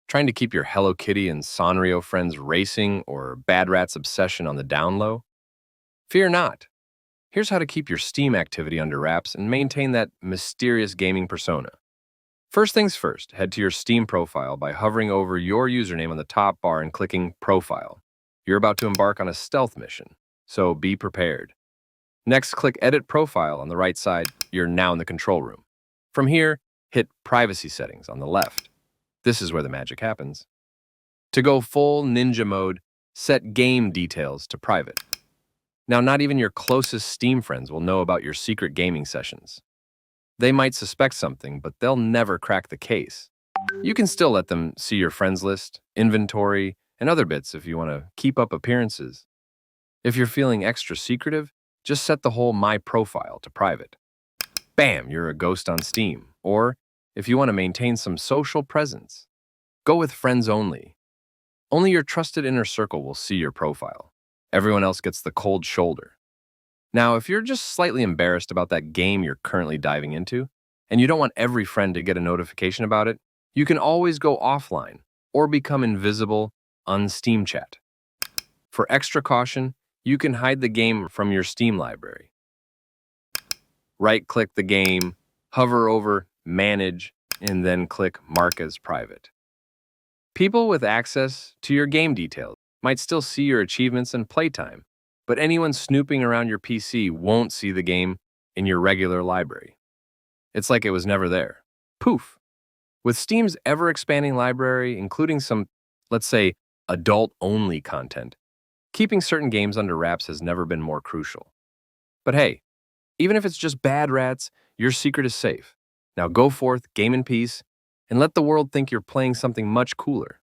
Trying to keep your Hello Kitty and Sanrio friends racing or Bad Rat's obsession on the down low? Fear not. Here's how to keep your Steam activity under wraps and maintain that mysterious gaming persona. First things first, head to your Steam profile by hovering over your username on the top bar and clicking Profile. You're about to embark on a stealth mission, so be prepared. Next, click Edit Profile on the right side. You're now in the control room. From here, hit Privacy Settings on the left. This is where the magic happens. To go full ninja mode, set game details to private. Now, not even your closest Steam friends will know about your secret gaming sessions. They might suspect something, but they'll never crack the case. You can still let them see your friends list, inventory, and other bits if you want to keep up appearances. If you're feeling extra secretive, just set the whole My Profile to private. Bam, you're a ghost on Steam. Or, if you want to maintain some social presence, go with friends only. Only your trusted inner circle will see your profile. Everyone else gets the cold shoulder. Now, if you're just slightly embarrassed about that game you're currently diving into, and you don't want every friend to get a notification about it, you can always go offline or become invisible on Steam Chat. For extra caution, you can hide the game from your Steam library. Right-click the game, hover over Manage, and then click Mark as Private. People with access to your game details might still see your achievements and playtime, but anyone snooping around your PC won't see the game in your regular library. It's like it was never there. Poof! With Steam's ever-expanding library, including some, let's say, adult-only content, keeping certain games under wraps has never been more crucial. But hey, even if it's just Bad Rats, your secret is safe. Now go forth, game in peace, and let the world think you're playing something much cooler.